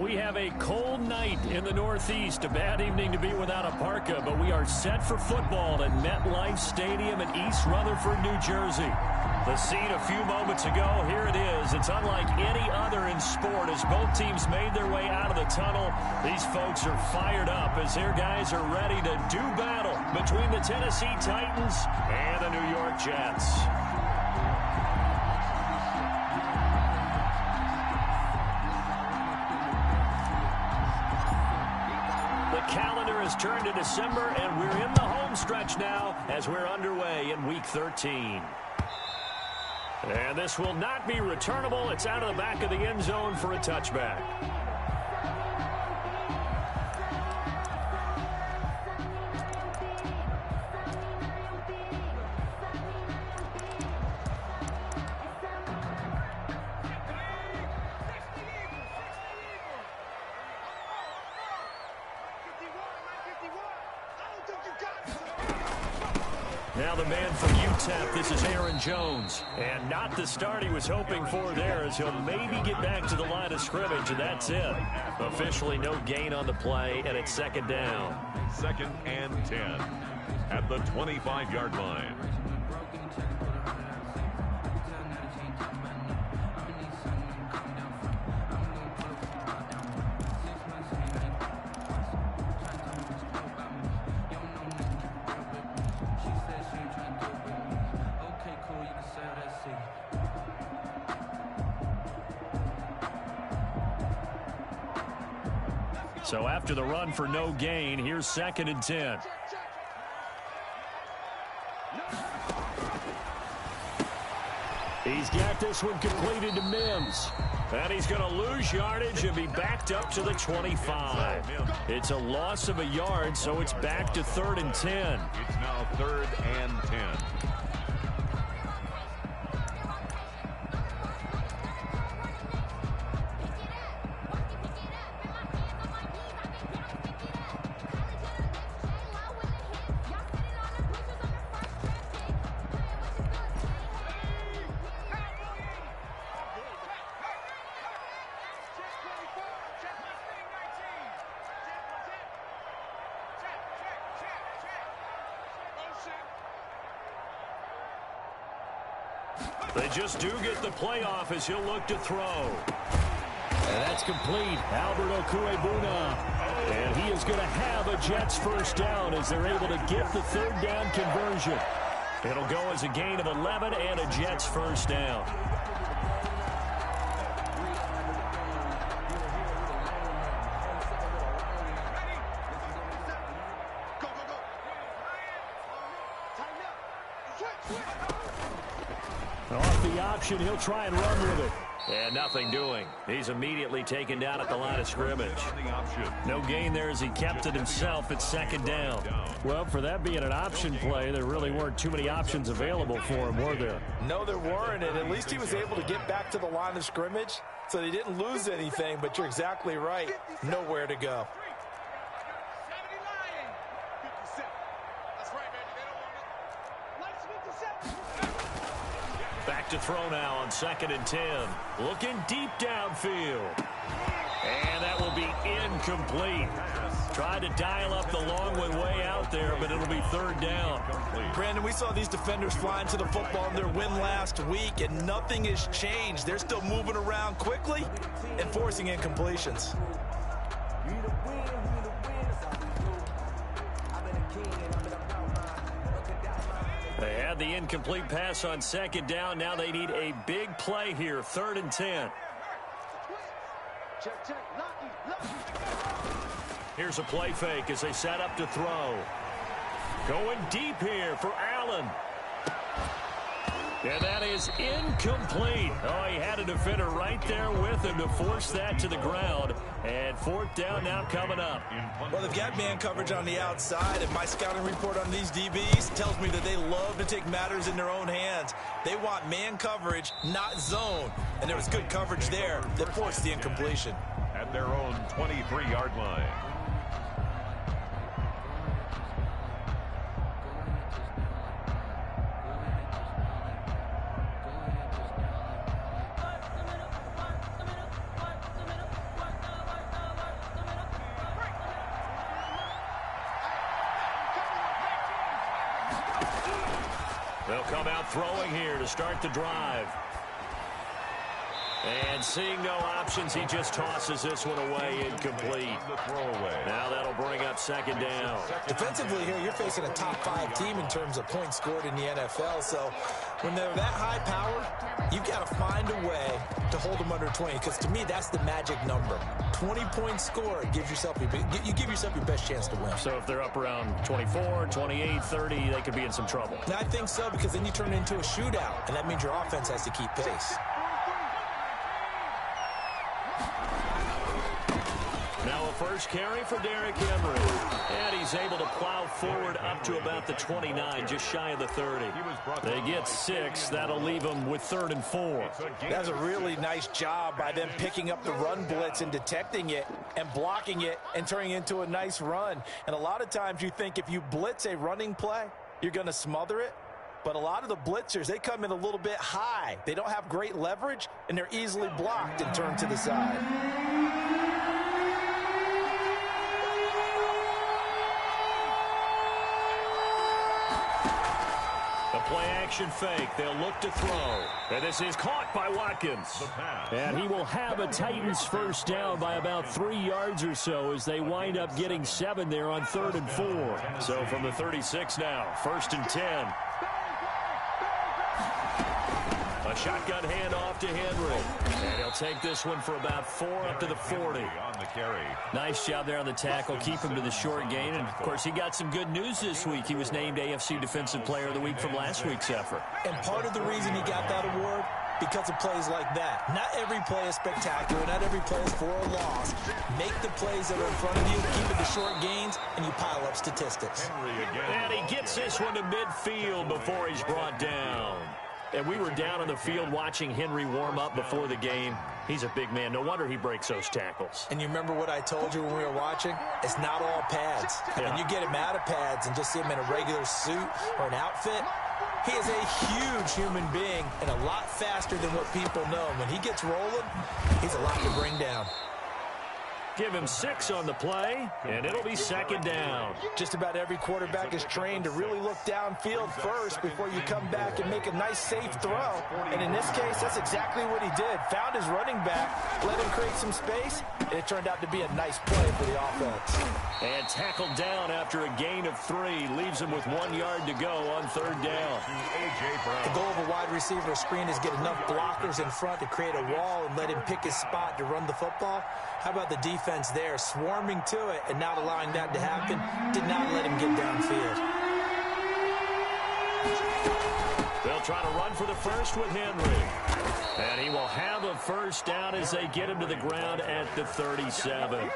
We have a cold night in the Northeast. A bad evening to be without a parka, but we are set for football at MetLife Stadium in East Rutherford, New Jersey. The scene a few moments ago, here it is. It's unlike any other in sport as both teams made their way out of the tunnel. These folks are fired up as their guys are ready to do battle between the Tennessee Titans and the New York Jets. Calendar has turned to December, and we're in the home stretch now as we're underway in Week 13. And this will not be returnable. It's out of the back of the end zone for a touchback. Now the man from UTEP, this is Aaron Jones. And not the start he was hoping for there as he'll maybe get back to the line of scrimmage, and that's it. Officially no gain on the play, and it's second down. 2nd and 10 at the 25-yard line. So after the run for no gain, here's 2nd and 10. He's got this one completed to Mims. And he's going to lose yardage and be backed up to the 25. It's a loss of a yard, so it's back to 3rd and 10. It's now 3rd and 10. They just do get the playoff as he'll look to throw. And that's complete. Albert Okuebuna. And he is going to have a Jets first down as they're able to get the 3rd down conversion. It'll go as a gain of 11 and a Jets first down. Off the option, he'll try and run with it. And nothing doing. He's immediately taken down at the line of scrimmage. No gain there as he kept it himself at 2nd down. Well, for that being an option play, there really weren't too many options available for him, were there? No, there weren't, and at least he was able to get back to the line of scrimmage, so they didn't lose anything, but you're exactly right. Nowhere to go. Back to throw now on 2nd and 10. Looking deep downfield. And that will be incomplete. Tried to dial up the long one way out there, but it'll be 3rd down. Brandon, we saw these defenders flying to the football in their win last week, and nothing has changed. They're still moving around quickly and forcing incompletions. They had the incomplete pass on 2nd down. Now they need a big play here. 3rd and 10. Here's a play fake as they set up to throw. Going deep here for Allen. And that is incomplete. Oh, he had a defender right there with him to force that to the ground. And 4th down now coming up. Well, they've got man coverage on the outside, and my scouting report on these DBs tells me that they love to take matters in their own hands. They want man coverage, not zone. And there was good coverage there that forced the incompletion. At their own 23-yard line. They'll come out throwing here to start the drive. And seeing no options, he just tosses this one away incomplete. Now that'll bring up second down. Defensively here, you're facing a top 5 team in terms of points scored in the NFL. So when they're that high powered, you've got to find a way to hold them under 20. Because to me, that's the magic number. 20 points scored gives yourself you give yourself your best chance to win. So if they're up around 24, 28, 30, they could be in some trouble. And I think so, because then you turn it into a shootout, and that means your offense has to keep pace. Now a first carry for Derrick Henry. And he's able to plow forward up to about the 29, just shy of the 30. They get 6. That'll leave them with 3rd and 4. That's a really nice job by them picking up the run blitz and detecting it and blocking it and turning it into a nice run. And a lot of times you think if you blitz a running play, you're going to smother it. But a lot of the blitzers, they come in a little bit high. They don't have great leverage, and they're easily blocked and turned to the side. Play-action fake. They'll look to throw. And this is caught by Watkins. And he will have a Titans first down by about 3 yards or so as they wind up getting 7 there on 3rd and 4. So from the 36 now, 1st and 10. A shotgun handoff to Henry. And he'll take this one for about 4 up to the 40. Nice job there on the tackle. Keep him to the short gain. And, of course, he got some good news this week. He was named AFC Defensive Player of the Week from last week's effort. And part of the reason he got that award, because of plays like that. Not every play is spectacular. Not every play is for a loss. Make the plays that are in front of you, keep it to short gains, and you pile up statistics. And he gets this one to midfield before he's brought down. And we were down on the field watching Henry warm up before the game. He's a big man. No wonder he breaks those tackles. And you remember what I told you when we were watching? It's not all pads. Yeah. When you get him out of pads and just see him in a regular suit or an outfit, he is a huge human being and a lot faster than what people know. When he gets rolling, he's a lot to bring down. Give him 6 on the play, and it'll be second down. Just about every quarterback is trained to really look downfield first before you come back and make a nice, safe throw. And in this case, that's exactly what he did. Found his running back, let him create some space, and it turned out to be a nice play for the offense. And tackled down after a gain of 3. Leaves him with 1 yard to go on 3rd down. The goal of a wide receiver screen is get enough blockers in front to create a wall and let him pick his spot to run the football. How about the defense there, swarming to it and not allowing that to happen? Did not let him get downfield. They'll try to run for the first with Henry. And he will have a first down as they get him to the ground at the 37.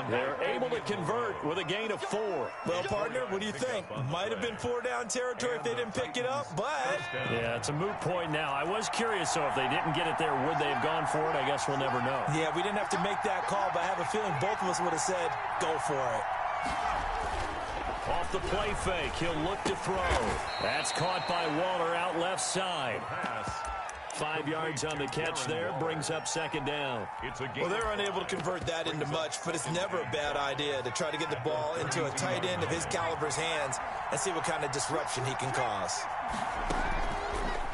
They're able to convert with a gain of 4. Well, partner, what do you think? Might have been 4-down territory if they didn't pick it up, but... Yeah, it's a moot point now. I was curious, so if they didn't get it there, would they have gone for it? I guess we'll never know. Yeah, we didn't have to make that call, but I have a feeling both of us would have said, go for it. Off the play fake, he'll look to throw. That's caught by Waller out left side. 5 yards on the catch there, brings up second down. Well, they're unable to convert that into much, but it's never a bad idea to try to get the ball into a tight end of his caliber's hands and see what kind of disruption he can cause.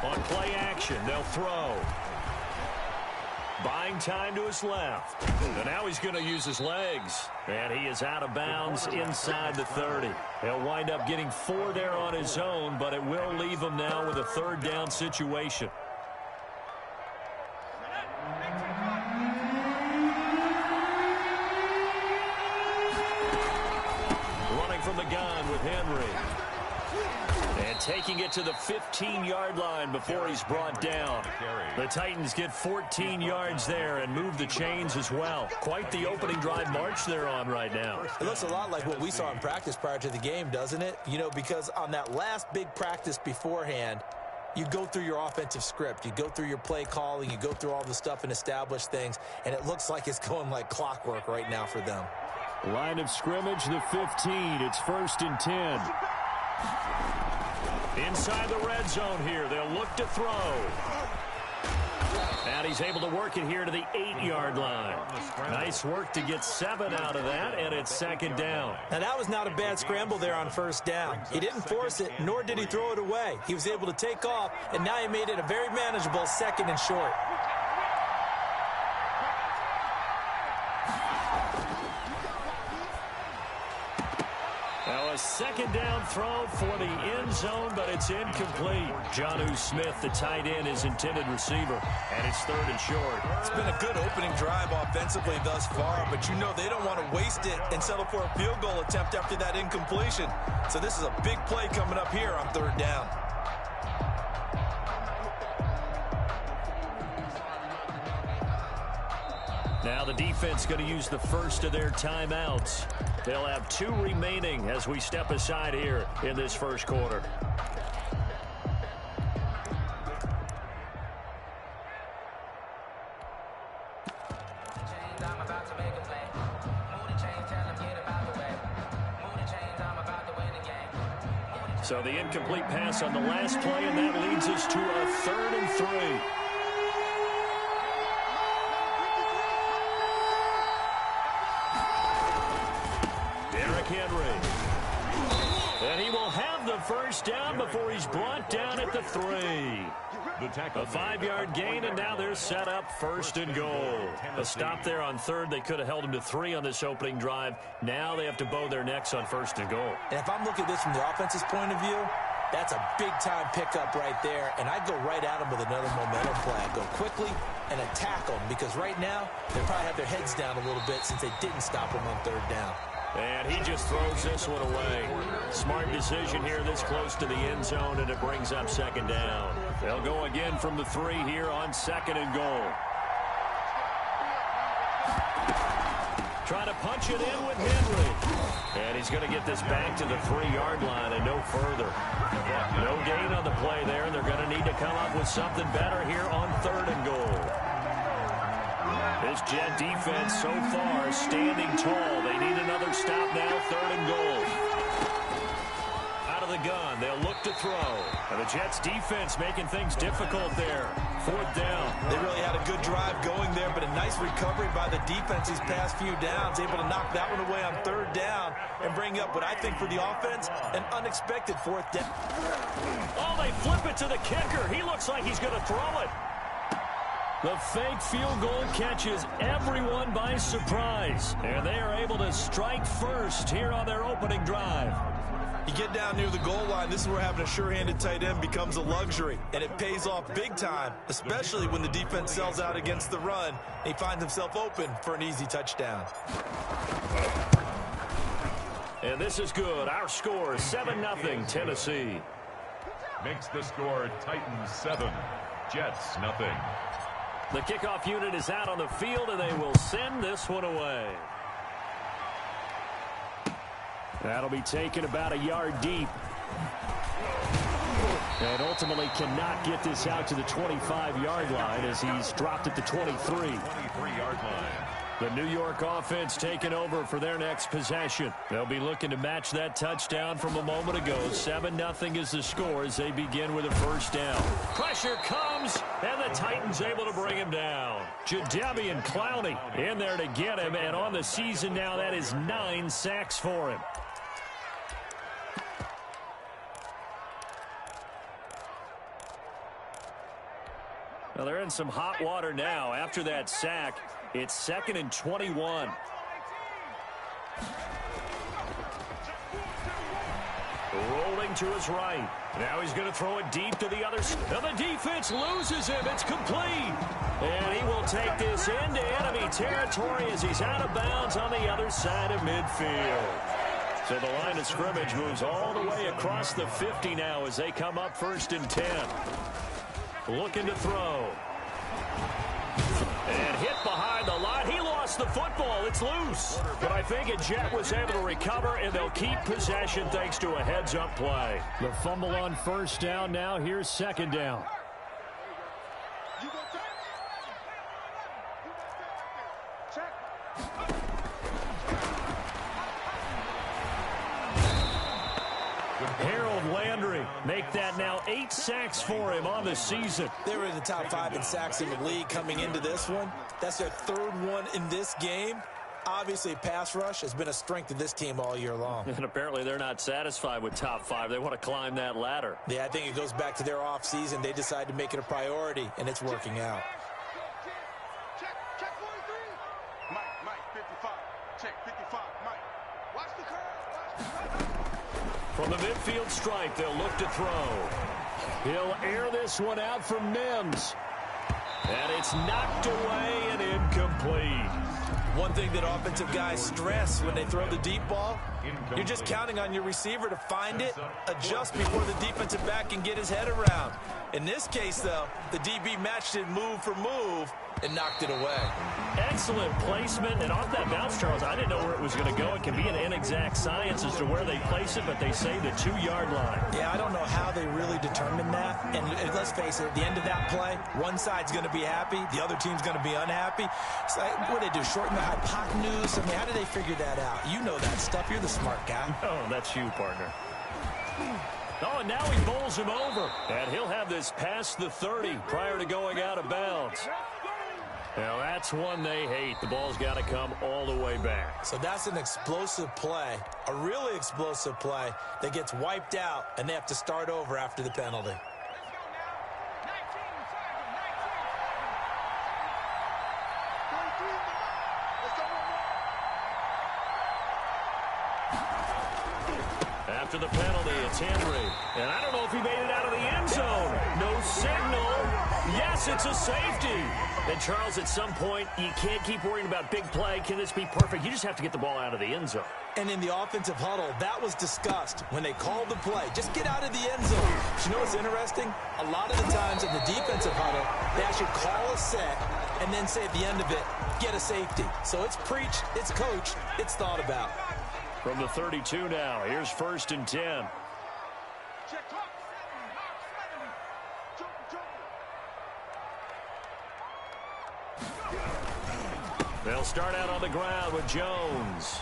On play action, they'll throw. Buying time to his left. And now he's going to use his legs. And he is out of bounds inside the 30. He'll wind up getting 4 there on his own, but it will leave him now with a 3rd down situation. Running from the gun with Henry. And taking it to the 15-yard line before he's brought down. The Titans get 14 yards there and move the chains as well. Quite the opening drive march they're on right now. It looks a lot like what we saw in practice prior to the game, doesn't it? You know, because on that last big practice beforehand, you go through your offensive script. You go through your play calling. You go through all the stuff and establish things. And it looks like it's going like clockwork right now for them. Line of scrimmage, the 15. It's 1st and 10. Inside the red zone here. They'll look to throw. And he's able to work it here to the 8-yard line. Nice work to get 7 out of that, and it's second down. Now, that was not a bad scramble there on first down. He didn't force it, nor did he throw it away. He was able to take off, and now he made it a very manageable second and short. Now a second down throw for the end zone, but it's incomplete. Jonnu Smith, the tight end, his intended receiver, and it's third and short. It's been a good opening drive offensively thus far, but you know they don't want to waste it and settle for a field goal attempt after that incompletion. So this is a big play coming up here on third down. Now the defense going to use the first of their timeouts. They'll have 2 remaining as we step aside here in this first quarter. So the incomplete pass on the last play, and that leads us to a 3rd and 3. Henry. And he will have the first down before he's brought down at the 3. A 5-yard gain, and now they're set up 1st and goal. A stop there on 3rd. They could have held him to 3 on this opening drive. Now they have to bow their necks on 1st and goal. And if I'm looking at this from the offense's point of view, that's a big-time pickup right there, and I'd go right at him with another momentum play. I'd go quickly and attack them, because right now they probably have their heads down a little bit since they didn't stop him on 3rd down. And he just throws this one away. Smart decision here this close to the end zone, and it brings up 2nd down. They'll go again from the 3 here on 2nd and goal. Trying to punch it in with Henry. And he's going to get this back to the 3-yard line and no further. No gain on the play there, and they're going to need to come up with something better here on 3rd and goal. This Jet defense so far standing tall. They need another stop now, 3rd and goal. Out of the gun, they'll look to throw. And the Jets defense making things difficult there. 4th down. They really had a good drive going there, but a nice recovery by the defense these past few downs. Able to knock that one away on 3rd down and bring up what I think for the offense, an unexpected 4th down. Oh, they flip it to the kicker. He looks like he's going to throw it. The fake field goal catches everyone by surprise, and they are able to strike first here on their opening drive. You get down near the goal line, this is where having a sure-handed tight end becomes a luxury, and it pays off big time, especially when the defense sells out against the run, and he finds himself open for an easy touchdown. And this is good. Our score is 7-0 Tennessee. Makes the score Titans 7, Jets nothing. The kickoff unit is out on the field, and they will send this one away. That'll be taken about a yard deep. And ultimately cannot get this out to the 25-yard line as he's dropped at the 23. 23-yard line. The New York offense taking over for their next possession. They'll be looking to match that touchdown from a moment ago. 7-0 is the score as they begin with a first down. Pressure comes, and the Titans able to bring him down. Jadeveon Clowney in there to get him, and on the season now, that is 9 sacks for him. Well, they're in some hot water now after that sack. It's 2nd and 21. Rolling to his right. Now he's going to throw it deep to the other side. Now the defense loses him. It's complete. And he will take this into enemy territory as he's out of bounds on the other side of midfield. So the line of scrimmage moves all the way across the 50 now as they come up 1st and 10. Looking to throw. And hit behind the line. He lost the football. It's loose. But I think a Jet was able to recover, and they'll keep possession thanks to a heads-up play. The fumble on first down now. Here's 2nd down. Harold Landry Henry. Make that now 8 sacks for him on the season. They were in the top 5 in sacks in the league coming into this one. That's their 3rd one in this game. Obviously, pass rush has been a strength of this team all year long. And apparently they're not satisfied with top 5. They want to climb that ladder. Yeah, I think it goes back to their offseason. They decided to make it a priority, and it's working out. Check 43. Mike, 55. Check 55. Mike. Watch the curve. From the midfield stripe, they'll look to throw. He'll air this one out for Mims. And it's knocked away and incomplete. One thing that offensive guys stress when they throw the deep ball, you're just counting on your receiver to find it, adjust before the defensive back can get his head around. In this case, though, the DB matched it move for move and knocked it away. Excellent placement, and off that bounce, Charles, I didn't know where it was going to go. It can be an inexact science as to where they place it, but they say the 2-yard line. Yeah, I don't know how they really determined that. And let's face it, at the end of that play, one side's going to be happy, the other team's going to be unhappy. It's like, what do they do, shorten the hypotenuse? I mean, how do they figure that out? You know that stuff. You're the smart guy. Oh, that's you, partner. Oh, and now he bowls him over. And he'll have this past the 30 prior to going out of bounds. Now, that's one they hate. The ball's got to come all the way back. So that's an explosive play, a really explosive play that gets wiped out, and they have to start over after the penalty. After the penalty, it's Henry. And I don't know if he made it out of the end zone. No signal. Yes, it's a safety. And, Charles, at some point, you can't keep worrying about big play. Can this be perfect? You just have to get the ball out of the end zone. And in the offensive huddle, that was discussed when they called the play. Just get out of the end zone. But you know what's interesting? A lot of the times in the defensive huddle, they actually call a set and then say at the end of it, get a safety. So it's preached, it's coached, it's thought about. From the 32 now, here's 1st and 10. They'll start out on the ground with Jones.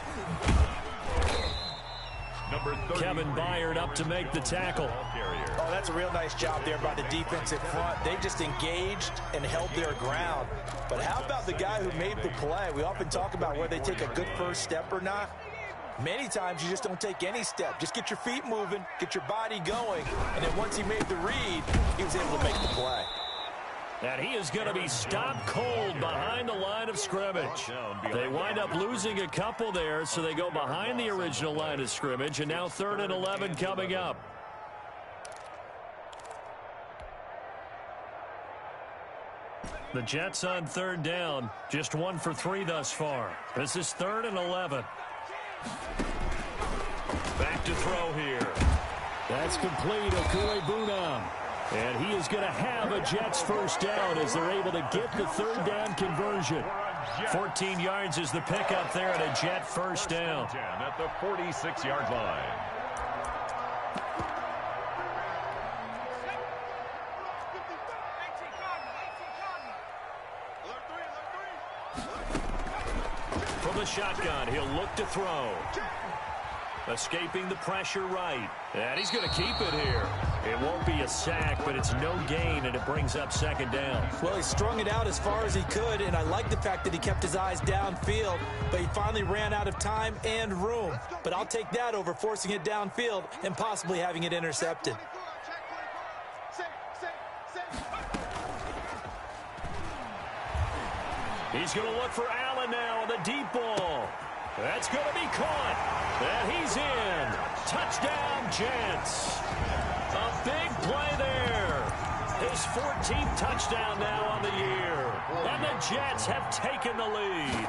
Number 30, Kevin Byard up to make the tackle. Oh, that's a real nice job there by the defensive front. They just engaged and held their ground. But how about the guy who made the play? We often talk about whether they take a good first step or not. Many times you just don't take any step. Just get your feet moving, get your body going, and then once he made the read, he was able to make the play. And he is going to be stopped cold behind the line of scrimmage. They wind up losing a couple there, so they go behind the original line of scrimmage, and now 3rd and 11 coming up. The Jets on 3rd down, just 1 for 3 thus far. This is 3rd and 11. Back to throw here. That's complete. Okule-Bunam. And he is going to have a Jets first down as they're able to get the 3rd down conversion. 14 yards is the pickup there and a Jet first down. At the 46-yard line. From the shotgun, he'll look to throw. Escaping the pressure right. And he's going to keep it here. It won't be a sack, but it's no gain, and it brings up 2nd down. Well, he strung it out as far as he could, and I like the fact that he kept his eyes downfield, but he finally ran out of time and room. But I'll take that over forcing it downfield and possibly having it intercepted. He's going to look for Allen now on the deep ball. That's going to be caught. And he's in. Touchdown, Jets. A big play there. His 14th touchdown now on the year. And the Jets have taken the lead.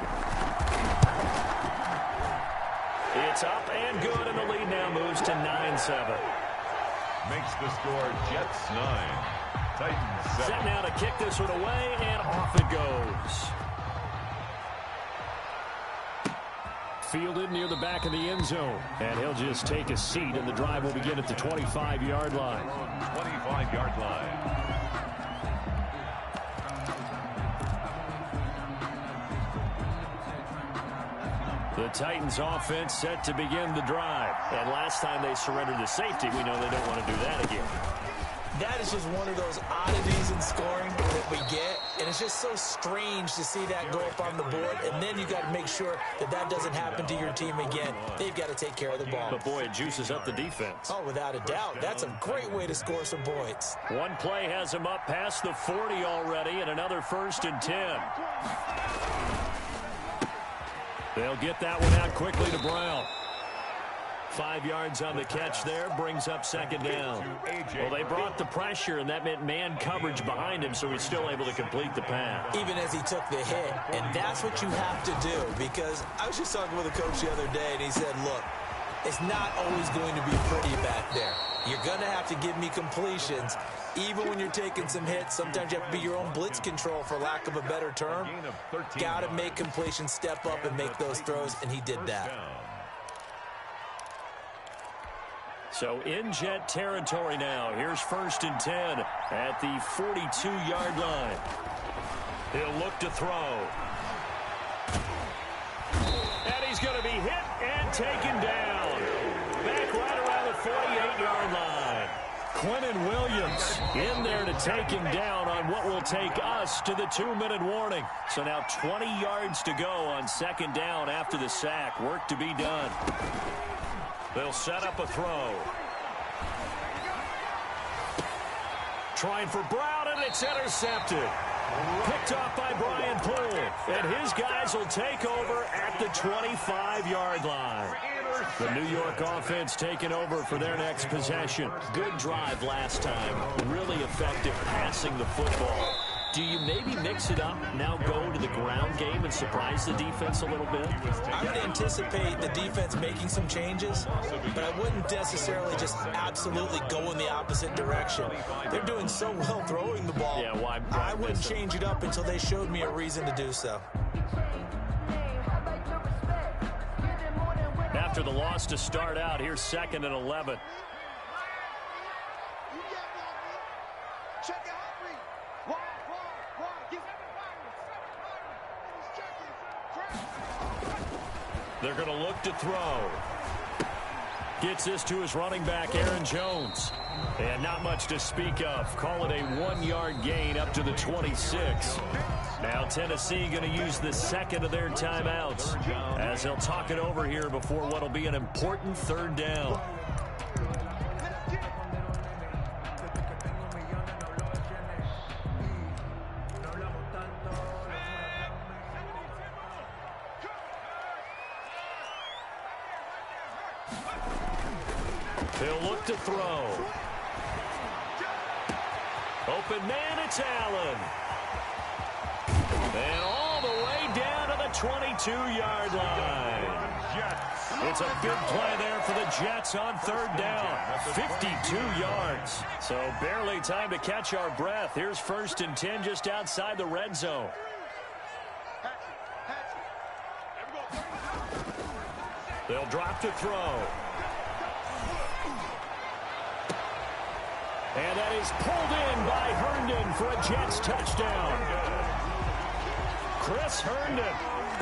It's up and good, and the lead now moves to 9-7. Makes the score Jets 9. Titans 7. Set now to kick this one away, and off it goes. Fielded near the back of the end zone. And he'll just take a seat, and the drive will begin at the 25-yard line. 25-yard line. The Titans offense set to begin the drive. And last time they surrendered the safety, we know they don't want to do that again. That is just one of those oddities in scoring that we get. And it's just so strange to see that go up on the board. And then you got to make sure that that doesn't happen to your team again. They've got to take care of the ball. But, boy, it juices up the defense. Oh, without a doubt. That's a great way to score some points. One play has them up past the 40 already, and another 1st and 10. They'll get that one out quickly to Brown. 5 yards on the catch there, brings up 2nd down. Well, they brought the pressure, and that meant man coverage behind him, so he's still able to complete the pass. Even as he took the hit, and that's what you have to do, because I was just talking with a coach the other day, and he said, look, it's not always going to be pretty back there. You're going to have to give me completions. Even when you're taking some hits, sometimes you have to be your own blitz control, for lack of a better term. Got to make completions, step up and make those throws, and he did that. So in Jet territory now. Here's 1st and 10 at the 42-yard line. He'll look to throw. And he's going to be hit and taken down. Back right around the 48-yard line. Quentin Williams in there to take him down on what will take us to the 2-minute warning. So now 20 yards to go on 2nd down after the sack. Work to be done. They'll set up a throw. Trying for Brown, and it's intercepted. Picked off by Brian Poole. And his guys will take over at the 25-yard line. The New York offense taking over for their next possession. Good drive last time. Really effective passing the football. Do you maybe mix it up, now go to the ground game and surprise the defense a little bit? I would anticipate the defense making some changes, but I wouldn't necessarily just absolutely go in the opposite direction. They're doing so well throwing the ball. Yeah, why I wouldn't change it up until they showed me a reason to do so. After the loss to start out, here's 2nd and 11. They're going to look to throw. Gets this to his running back, Aaron Jones. And not much to speak of. Call it a 1-yard gain up to the 26. Now Tennessee going to use the 2nd of their timeouts as they'll talk it over here before what will be an important 3rd down. He'll look to throw. Open man, it's Allen. And all the way down to the 22-yard line. It's a big play there for the Jets on 3rd down. 52 yards. So barely time to catch our breath. Here's 1st and 10 just outside the red zone. They'll drop to throw. And that is pulled in by Herndon for a Jets touchdown. Chris Herndon,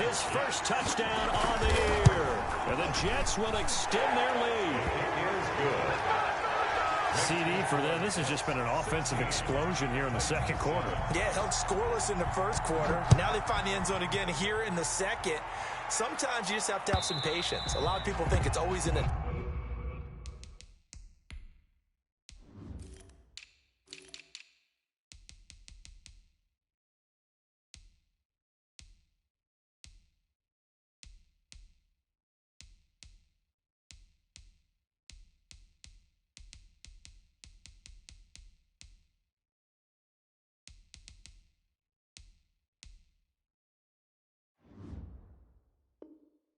his first touchdown on the year. And the Jets will extend their lead. It is good. CD for them. This has just been an offensive explosion here in the 2nd quarter. Yeah, held scoreless in the 1st quarter. Now they find the end zone again here in the 2nd. Sometimes you just have to have some patience. A lot of people think it's always in a...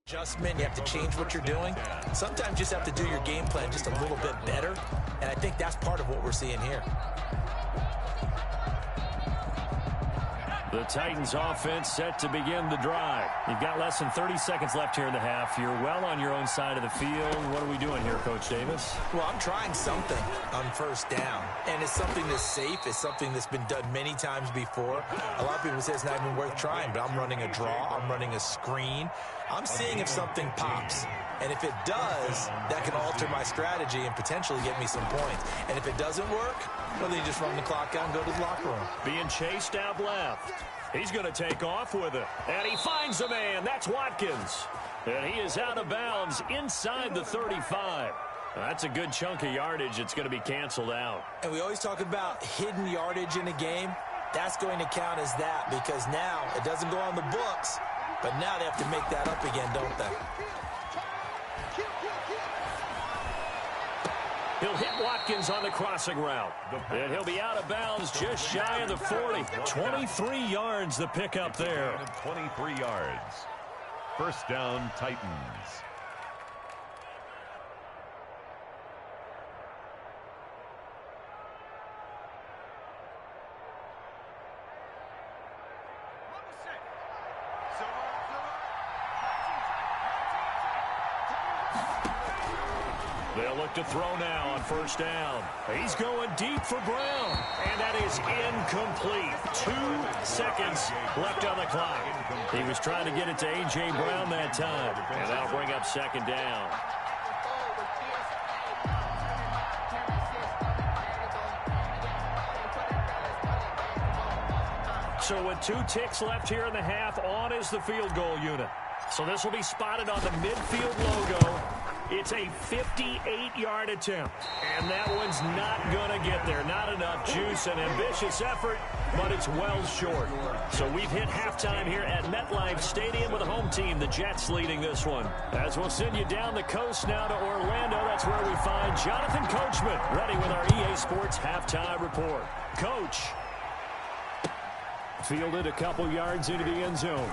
adjustment, you have to change what you're doing. Sometimes you just have to do your game plan just a little bit better, and I think that's part of what we're seeing here. The Titans offense set to begin the drive. You've got less than 30 seconds left here in the half. You're well on your own side of the field. What are we doing here, Coach Davis? Well, I'm trying something on 1st down, and it's something that's safe. It's something that's been done many times before. A lot of people say it's not even worth trying, but I'm running a draw. I'm running a screen. I'm seeing if something pops. And if it does, that can alter my strategy and potentially get me some points. And if it doesn't work, well, then you just run the clock out and go to the locker room. Being chased out left. He's going to take off with it. And he finds a man. That's Watkins. And he is out of bounds inside the 35. That's a good chunk of yardage. It's going to be canceled out. And we always talk about hidden yardage in a game. That's going to count as that because now it doesn't go on the books, but now they have to make that up again, don't they? He'll hit Watkins on the crossing route. And he'll be out of bounds just shy of the 40. 23 yards the pickup there. 23 yards. First down, Titans. They'll look to throw now on first down. He's going deep for Brown. And that is incomplete. 2 seconds left on the clock. He was trying to get it to A.J. Brown that time. And that'll bring up second down. So with 2 ticks left here in the half, on is the field goal unit. So this will be spotted on the midfield logo. It's a 58-yard attempt, and that one's not going to get there. Not enough juice, an ambitious effort, but it's well short. So we've hit halftime here at MetLife Stadium with a home team, the Jets, leading this one. As we'll send you down the coast now to Orlando, that's where we find Jonathan Coachman, ready with our EA Sports halftime report. Coach. Fielded a couple yards into the end zone.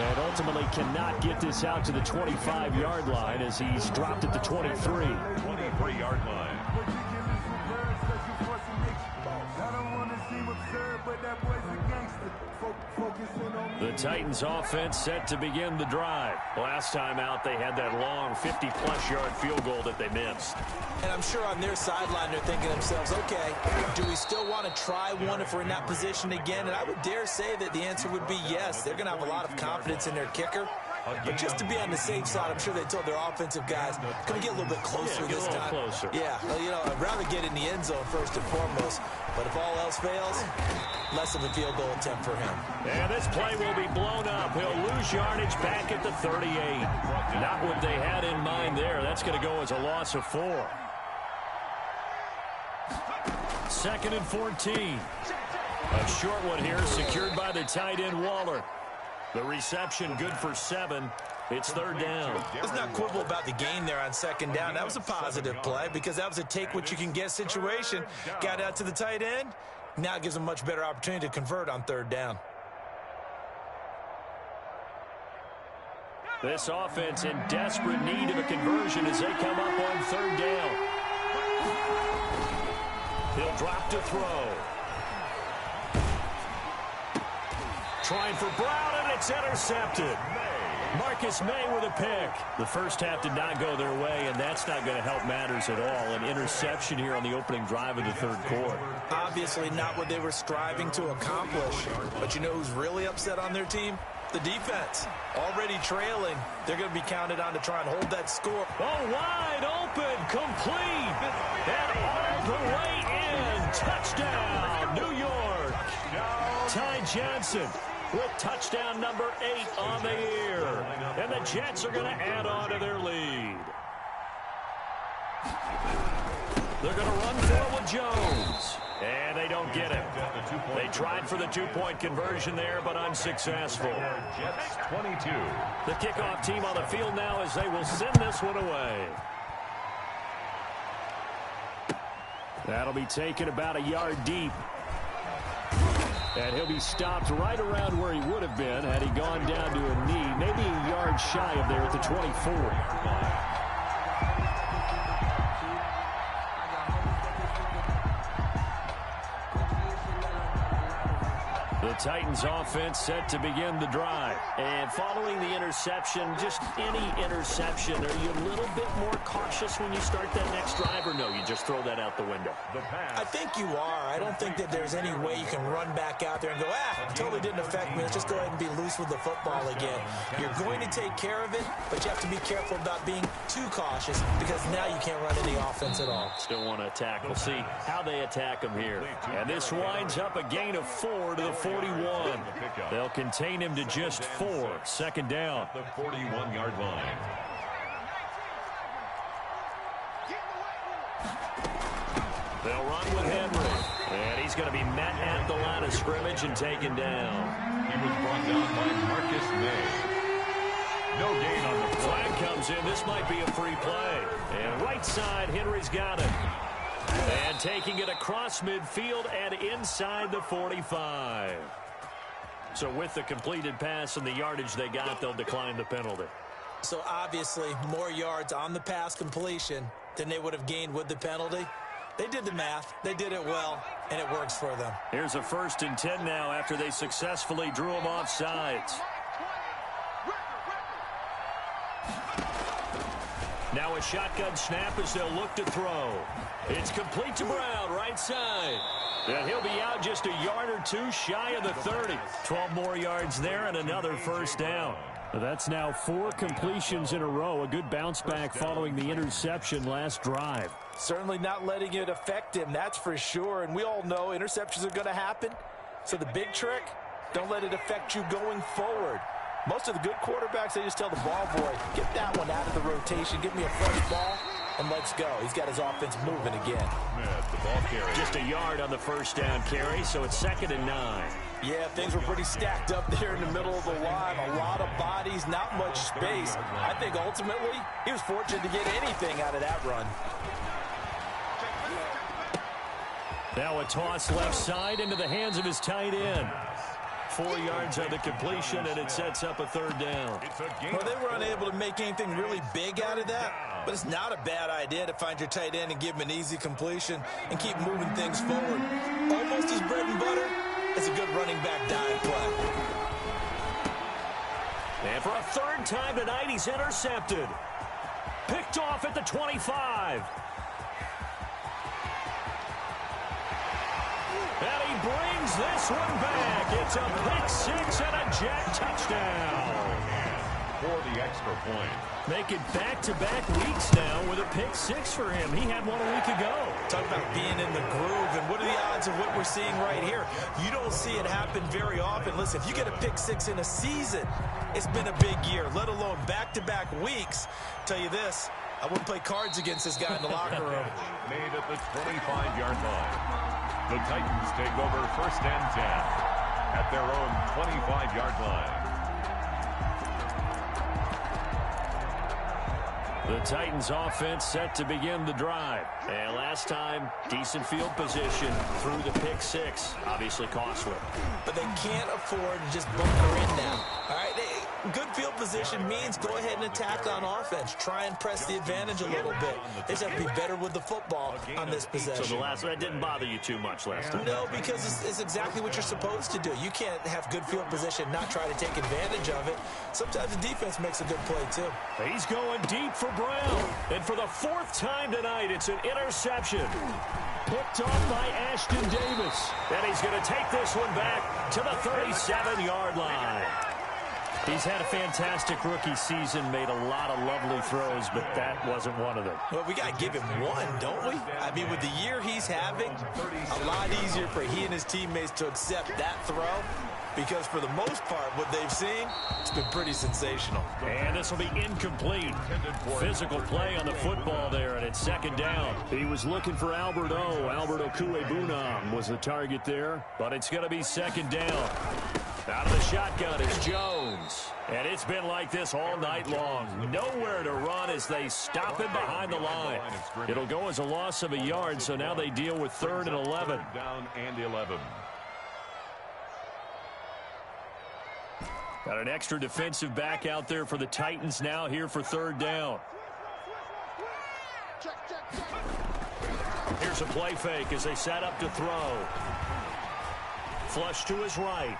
And ultimately cannot get this out to the 25-yard line as he's dropped at the 23. 23-yard line. The Titans offense set to begin the drive. Last time out, they had that long 50-plus yard field goal that they missed. And I'm sure on their sideline they're thinking to themselves, okay, do we still want to try one if we're in that position again? And I would dare say that the answer would be yes. They're going to have a lot of confidence in their kicker. But just to be on the safe side, I'm sure they told their offensive guys, can we get a little bit closer this time? Closer. Yeah, well, you know, I'd rather get in the end zone first and foremost. But if all else fails, less of a field goal attempt for him. And this play will be blown up. He'll lose yardage back at the 38. Not what they had in mind there. That's going to go as a loss of 4. 2nd and 14. A short one here, secured by the tight end Waller. The reception good for 7. It's 3rd down. Let's not quibble about the gain there on 2nd down. That was a positive play because that was a take-what-you-can-get situation. Got out to the tight end. Now it gives them a much better opportunity to convert on 3rd down. This offense in desperate need of a conversion as they come up on 3rd down. He'll drop to throw. Trying for Brown, and it's intercepted. Marcus May with a pick. The first half did not go their way, and that's not going to help matters at all. An interception here on the opening drive of the 3rd quarter. Obviously not what they were striving to accomplish. But you know who's really upset on their team? The defense. Already trailing. They're going to be counted on to try and hold that score. Oh, wide open, complete, and all the way in. Touchdown, New York. Ty Johnson with touchdown number 8 on the year. And the Jets are going to add on to their lead. They're going to run for it with Jones. And they don't get it. They tried for the 2-point conversion there, but unsuccessful. Jets 22. The kickoff team on the field now as they will send this one away. That'll be taken about a yard deep. And he'll be stopped right around where he would have been had he gone down to a knee, maybe a yard shy of there at the 24. The Titans offense set to begin the drive. And following the interception, just any interception, are you a little bit more cautious when you start that next drive, or no, you just throw that out the window? I think you are. I don't think that there's any way you can run back out there and go, totally didn't affect me. Let's just go ahead and be loose with the football again. You're going to take care of it, but you have to be careful about being too cautious because now you can't run any offense at all. Still want to attack. We'll see how they attack them here. And this winds up a gain of 4 to the 41. They'll contain him to just 4. Second down. The 41-yard line. They'll run with Henry. And he's going to be met at the line of scrimmage and taken down. He was brought down by Marcus May. No gain on the play. Flag comes in. This might be a free play. And right side, Henry's got it. And taking it across midfield and inside the 45. So with the completed pass and the yardage they got, they'll decline the penalty. So obviously more yards on the pass completion than they would have gained with the penalty. They did the math. They did it well, and it works for them. Here's a 1st and 10 now after they successfully drew him off sides. Now a shotgun snap as they'll look to throw. It's complete to Brown, right side. And he'll be out just a yard or two shy of the 30. 12 more yards there and another 1st down. That's now 4 completions in a row. A good bounce back following the interception last drive. Certainly not letting it affect him, that's for sure. And we all know interceptions are going to happen. So the big trick, don't let it affect you going forward. Most of the good quarterbacks, they just tell the ball boy, get that one out of the rotation, give me a fresh ball, and let's go. He's got his offense moving again. The ball carry. Just a yard on the 1st down carry, so it's 2nd and 9. Yeah, things were pretty stacked up there in the middle of the line. A lot of bodies, not much space. I think ultimately he was fortunate to get anything out of that run. Now a toss left side into the hands of his tight end. 4 yards on the completion, and it sets up a 3rd down. Well, they were unable to make anything really big out of that, but it's not a bad idea to find your tight end and give him an easy completion and keep moving things forward. Almost his bread and butter. It's a good running back dive play. And for a 3rd time tonight, he's intercepted. Picked off at the 25. And he brings this one back. It's a pick 6 and a jet touchdown. For the extra point. Make it back-to-back weeks now with a pick 6 for him. He had one a week ago. Talk about being in the groove, and what are the odds of what we're seeing right here? You don't see it happen very often. Listen, if you get a pick 6 in a season, it's been a big year, let alone back-to-back weeks. Tell you this, I wouldn't play cards against this guy in the locker room. Made at the 25-yard line. The Titans take over 1st and 10 at their own 25-yard line. The Titans offense set to begin the drive. And last time, decent field position through the pick 6. Obviously costly. But they can't afford to just bunker in now. All right, good field position means go ahead and attack on offense. Try and press the advantage a little bit. They just have to be better with the football on this possession. So the last one didn't bother you too much last time? No, because it's exactly what you're supposed to do. You can't have good field position and not try to take advantage of it. Sometimes the defense makes a good play, too. He's going deep for Brown. And for the 4th time tonight, it's an interception. Picked off by Ashton Davis. And he's going to take this one back to the 37-yard line. He's had a fantastic rookie season, made a lot of lovely throws, but that wasn't one of them. Well, we got to give him one, don't we? I mean, with the year he's having, a lot easier for he and his teammates to accept that throw, because for the most part, what they've seen, it's been pretty sensational. And this will be incomplete. Physical play on the football there, and it's 2nd down. He was looking for Albert Okuebunam was the target there, but it's going to be 2nd down. Out of the shotgun is Jones. And it's been like this all night long. Nowhere to run as they stop him behind the line. It'll go as a loss of a yard, so now they deal with 3rd and 11. Down and 11. Got an extra defensive back out there for the Titans now here for 3rd down. Here's a play fake as they set up to throw. Flush to his right.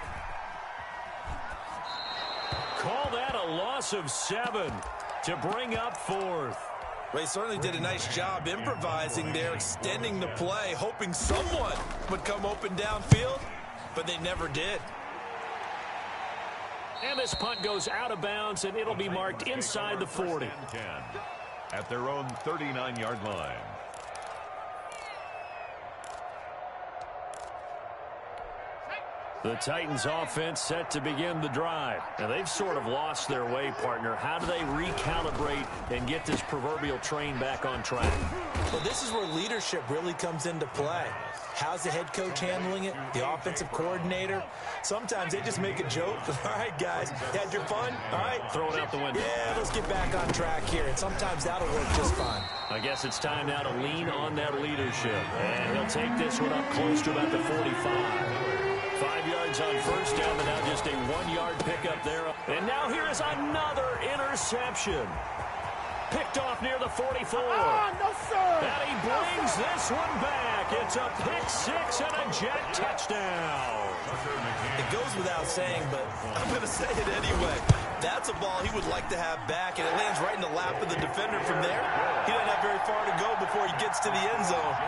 Call that a loss of 7 to bring up 4th. Well, he certainly did a nice job improvising there, extending the play, hoping someone would come open downfield, but they never did. And this punt goes out of bounds, and it'll be marked inside the 40. At their own 39-yard line. The Titans offense set to begin the drive. Now, they've sort of lost their way, partner. How do they recalibrate and get this proverbial train back on track? Well, this is where leadership really comes into play. How's the head coach handling it? The offensive coordinator? Sometimes they just make a joke. All right, guys, you had your fun? All right. Throw it out the window. Yeah, let's get back on track here. And sometimes that'll work just fine. I guess it's time now to lean on that leadership. And he'll take this one up close to about the 45. 5 yards on first down, but now just a 1-yard pickup there. And now here is another interception. Picked off near the 44. No, sir. And he brings this one back. It's a pick-6 and a jet touchdown. It goes without saying, but I'm going to say it anyway. That's a ball he would like to have back, and it lands right in the lap of the defender from there. He doesn't have very far to go before he gets to the end zone.